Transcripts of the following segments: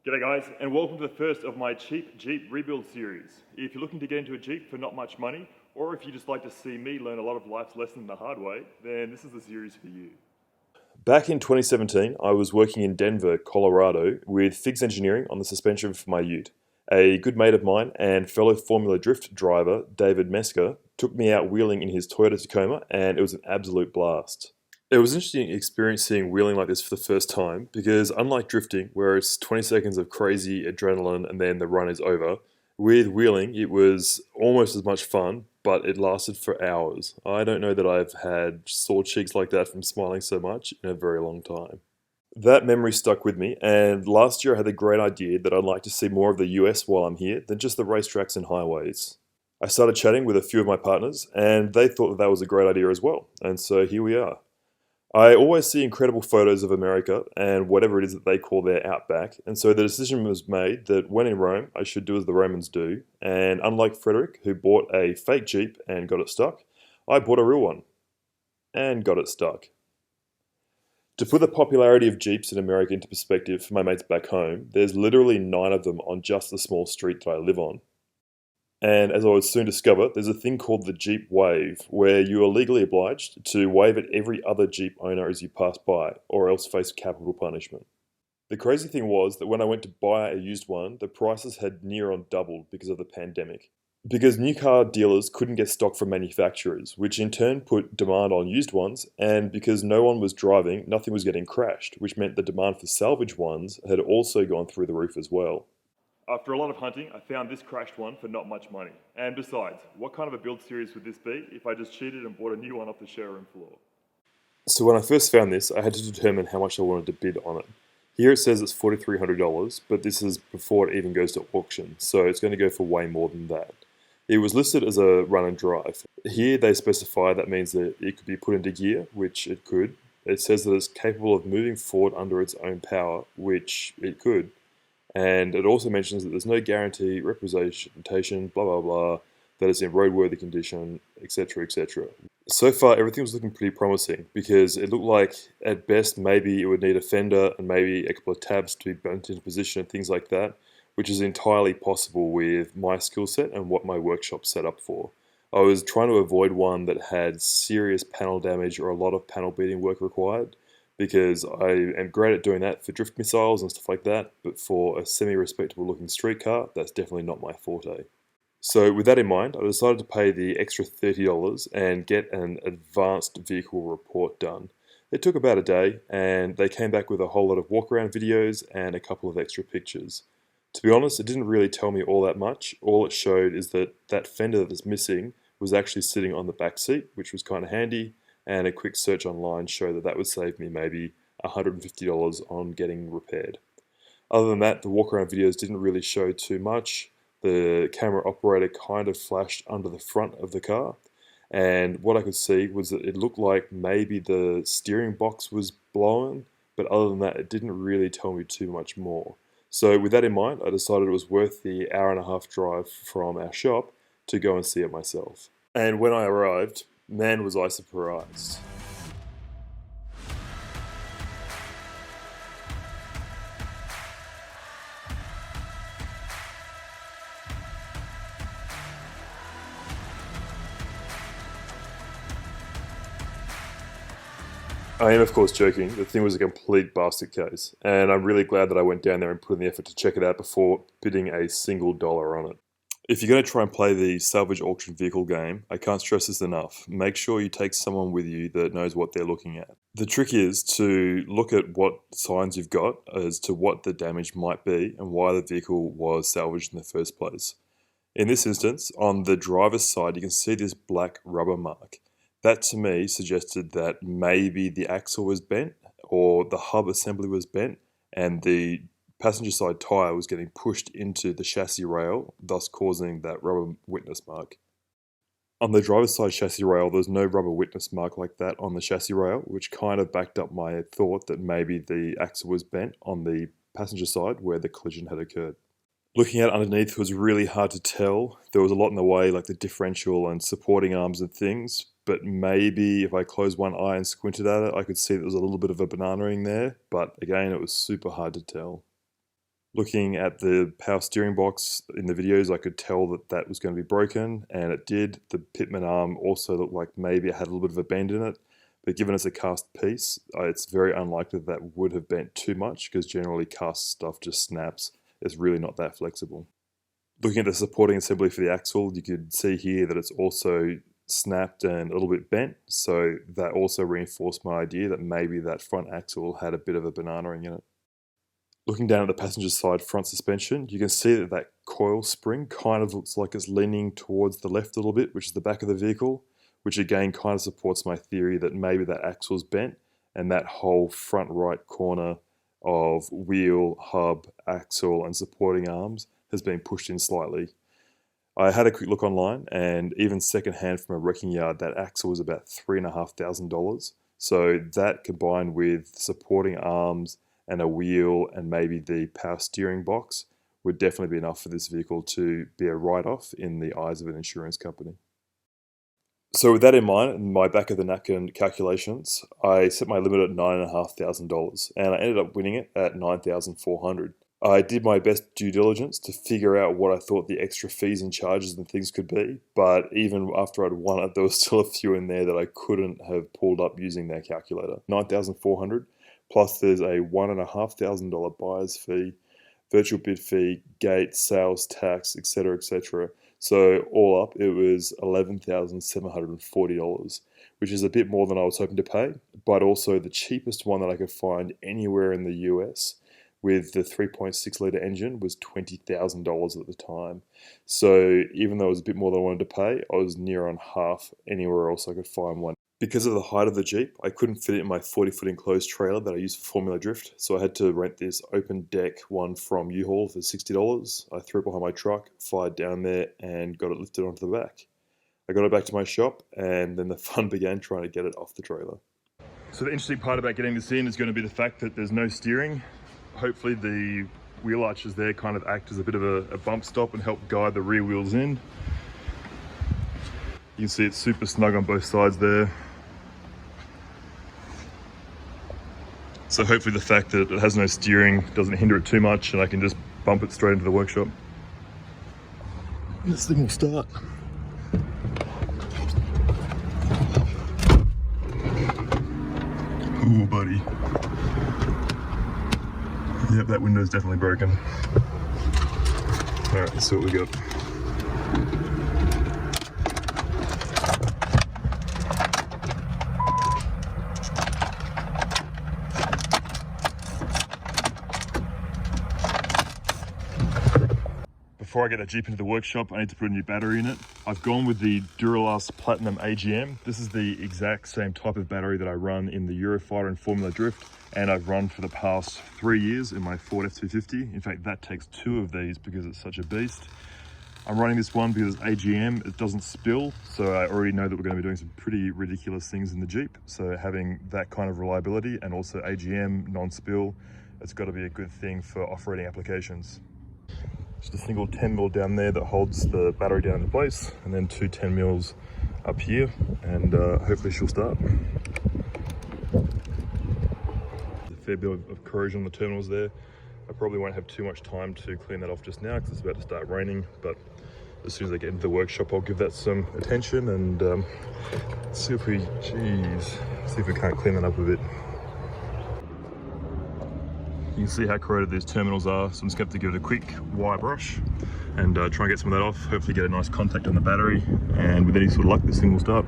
G'day guys, and welcome to the first of my cheap Jeep rebuild series. If you're looking to get into a Jeep for not much money, or if you just like to see me learn a lot of life's lessons the hard way, then this is the series for you. Back in 2017, I was working in Denver, Colorado with Figs Engineering on the suspension for my ute. A good mate of mine and fellow Formula Drift driver, David Mesker, took me out wheeling in his Toyota Tacoma, and it was an absolute blast. It was interesting experiencing wheeling like this for the first time because, unlike drifting, where it's 20 seconds of crazy adrenaline and then the run is over, with wheeling it was almost as much fun, but it lasted for hours. I don't know that I've had sore cheeks like that from smiling so much in a very long time. That memory stuck with me, and last year I had the great idea that I'd like to see more of the US while I'm here than just the racetracks and highways. I started chatting with a few of my partners, and they thought that that was a great idea as well, and so here we are. I always see incredible photos of America and whatever it is that they call their outback, and so the decision was made that when in Rome, I should do as the Romans do, and unlike Frederick, who bought a fake Jeep and got it stuck, I bought a real one and got it stuck. To put the popularity of Jeeps in America into perspective for my mates back home, there's literally 9 of them on just the small street that I live on. And as I would soon discover, there's a thing called the Jeep Wave, where you are legally obliged to wave at every other Jeep owner as you pass by, or else face capital punishment. The crazy thing was that when I went to buy a used one, the prices had near on doubled because of the pandemic. Because new car dealers couldn't get stock from manufacturers, which in turn put demand on used ones, and because no one was driving, nothing was getting crashed, which meant the demand for salvage ones had also gone through the roof as well. After a lot of hunting, I found this crashed one for not much money. And besides, what kind of a build series would this be if I just cheated and bought a new one off the showroom floor? So when I first found this, I had to determine how much I wanted to bid on it. Here it says it's $4,300, but this is before it even goes to auction, so it's going to go for way more than that. It was listed as a run and drive. Here they specify that means that it could be put into gear, which it could. It says that it's capable of moving forward under its own power, which it could. And it also mentions that there's no guarantee, representation, blah blah blah, that it's in roadworthy condition, etc. etc. So far, everything was looking pretty promising because it looked like, at best, maybe it would need a fender and maybe a couple of tabs to be bent into position and things like that, which is entirely possible with my skill set and what my workshop's set up for. I was trying to avoid one that had serious panel damage or a lot of panel beating work required, because I am great at doing that for drift missiles and stuff like that, but for a semi-respectable looking street car, that's definitely not my forte. So with that in mind, I decided to pay the extra $30 and get an advanced vehicle report done. It took about a day, and they came back with a whole lot of walk-around videos and a couple of extra pictures. To be honest, it didn't really tell me all that much. All it showed is that that fender that was missing was actually sitting on the back seat, which was kind of handy, and a quick search online showed that that would save me maybe $150 on getting repaired. Other than that, the walk-around videos didn't really show too much. The camera operator kind of flashed under the front of the car, and what I could see was that it looked like maybe the steering box was blown, but other than that, it didn't really tell me too much more. So with that in mind, I decided it was worth the hour and a half drive from our shop to go and see it myself. And when I arrived, man was I surprised. I am, of course, joking. The thing was a complete basket case, and I'm really glad that I went down there and put in the effort to check it out before bidding a single dollar on it. If you're going to try and play the salvage auction vehicle game, I can't stress this enough. Make sure you take someone with you that knows what they're looking at. The trick is to look at what signs you've got as to what the damage might be and why the vehicle was salvaged in the first place. In this instance, on the driver's side, you can see this black rubber mark. That to me suggested that maybe the axle was bent or the hub assembly was bent and the passenger side tyre was getting pushed into the chassis rail, thus causing that rubber witness mark. On the driver's side chassis rail, there's no rubber witness mark like that on the chassis rail, which kind of backed up my thought that maybe the axle was bent on the passenger side where the collision had occurred. Looking at it underneath was really hard to tell. There was a lot in the way, like the differential and supporting arms and things, but maybe if I closed one eye and squinted at it, I could see there was a little bit of a banana in there, but again, it was super hard to tell. Looking at the power steering box in the videos, I could tell that that was going to be broken, and it did. The pitman arm also looked like maybe it had a little bit of a bend in it, but given it's a cast piece, it's very unlikely that would have bent too much, because generally cast stuff just snaps. It's really not that flexible. Looking at the supporting assembly for the axle, you could see here that it's also snapped and a little bit bent, so that also reinforced my idea that maybe that front axle had a bit of a banana-ing in it. Looking down at the passenger side front suspension, you can see that that coil spring kind of looks like it's leaning towards the left a little bit, which is the back of the vehicle, which again kind of supports my theory that maybe that axle's bent and that whole front right corner of wheel, hub, axle and supporting arms has been pushed in slightly. I had a quick look online, and even secondhand from a wrecking yard, that axle was about $3,500. So that combined with supporting arms and a wheel and maybe the power steering box would definitely be enough for this vehicle to be a write-off in the eyes of an insurance company. So with that in mind, in my back of the napkin calculations, I set my limit at $9,500 and I ended up winning it at $9,400. I did my best due diligence to figure out what I thought the extra fees and charges and things could be, but even after I'd won it, there was still a few in there that I couldn't have pulled up using their calculator. $9,400 plus there's a $1,500 buyer's fee, virtual bid fee, gate, sales tax, etc., etc. So all up, it was $11,740, which is a bit more than I was hoping to pay, but also the cheapest one that I could find anywhere in the US with the 3.6 litre engine was $20,000 at the time. So even though it was a bit more than I wanted to pay, I was near on half anywhere else I could find one. Because of the height of the Jeep, I couldn't fit it in my 40-foot enclosed trailer that I use for Formula Drift, so I had to rent this open deck one from U-Haul for $60. I threw it behind my truck, fired down there, and got it lifted onto the back. I got it back to my shop, and then the fun began trying to get it off the trailer. So the interesting part about getting this in is going to be the fact that there's no steering. Hopefully the wheel arches there kind of act as a bit of a bump stop and help guide the rear wheels in. You can see it's super snug on both sides there. So hopefully the fact that it has no steering doesn't hinder it too much and I can just bump it straight into the workshop. And this thing will start. Ooh, buddy. Yep, that window's definitely broken. All right, let's see what we got. Before I get that Jeep into the workshop, I need to put a new battery in it. I've gone with the Duralast Platinum AGM. This is the exact same type of battery that I run in the Eurofighter and Formula Drift, and I've run for the past 3 years in my Ford F-250. In fact, that takes 2 of these because it's such a beast. I'm running this one because it's AGM, it doesn't spill, so I already know that we're going to be doing some pretty ridiculous things in the Jeep. So having that kind of reliability and also AGM, non-spill, it's got to be a good thing for off-roading applications. Just a single 10mm down there that holds the battery down into place, and then 2 10mm up here, and hopefully she'll start. A fair bit of corrosion on the terminals there. I probably won't have too much time to clean that off just now because it's about to start raining, but as soon as I get into the workshop I'll give that some attention and see if we can't clean that up a bit. You can see how corroded these terminals are, so I'm just going to have to give it a quick wire brush and try and get some of that off, hopefully get a nice contact on the battery, and with any sort of luck this thing will start.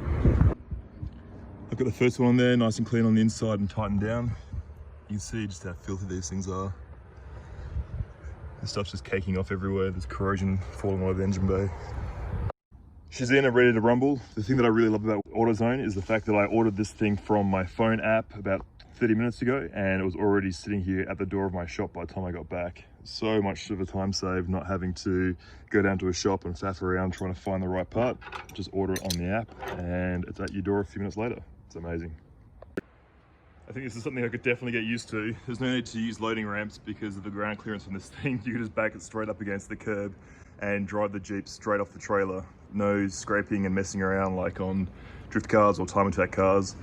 I've got the first one on there, nice and clean on the inside and tightened down. You can see just how filthy these things are. The stuff's just caking off everywhere, there's corrosion falling all over the engine bay. She's in and ready to rumble. The thing that I really love about AutoZone is the fact that I ordered this thing from my phone app about 30 minutes ago and it was already sitting here at the door of my shop by the time I got back. So much of a time save not having to go down to a shop and faff around trying to find the right part. Just order it on the app and it's at your door a few minutes later. It's amazing. I think this is something I could definitely get used to. There's no need to use loading ramps because of the ground clearance on this thing. You can just back it straight up against the curb and drive the Jeep straight off the trailer. No scraping and messing around like on drift cars or time attack cars.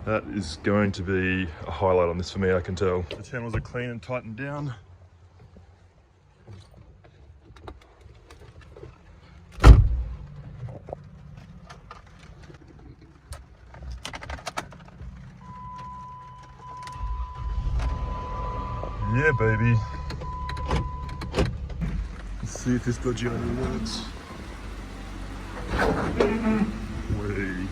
That is going to be a highlight on this for me, I can tell. The channels are clean and tightened down. Yeah, baby. Let's see if this dodgy only works. Way.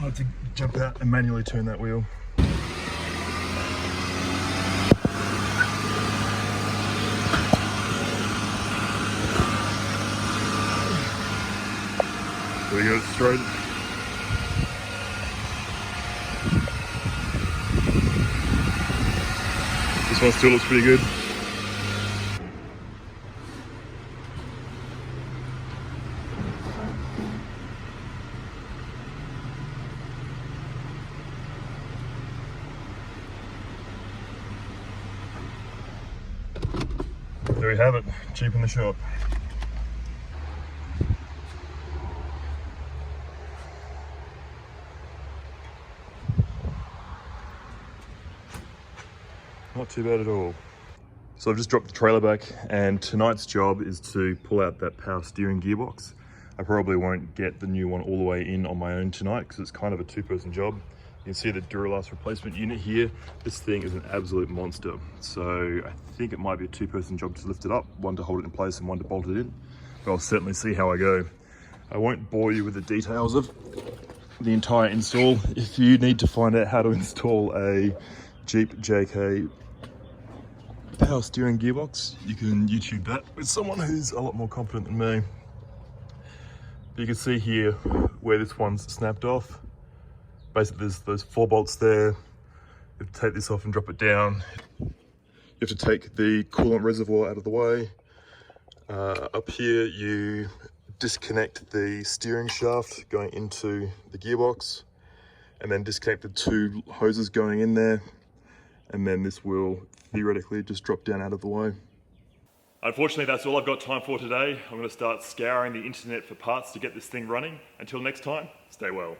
I have to jump out and manually turn that wheel. There we go, straight. This one still looks pretty good. There we have it, Jeep in the shop. Not too bad at all. So I've just dropped the trailer back, and tonight's job is to pull out that power steering gearbox. I probably won't get the new one all the way in on my own tonight because it's kind of a two-person job. You can see the Duralast replacement unit here. This thing is an absolute monster. So I think it might be a two-person job to lift it up, one to hold it in place and one to bolt it in. But I'll certainly see how I go. I won't bore you with the details of the entire install. If you need to find out how to install a Jeep JK power steering gearbox, you can YouTube that with someone who's a lot more confident than me. But you can see here where this one's snapped off. Basically there's those 4 bolts there. You have to take this off and drop it down. You have to take the coolant reservoir out of the way. Up here you disconnect the steering shaft going into the gearbox, and then disconnect the 2 hoses going in there, and then this will theoretically just drop down out of the way. Unfortunately, that's all I've got time for today. I'm going to start scouring the internet for parts to get this thing running. Until next time, stay well.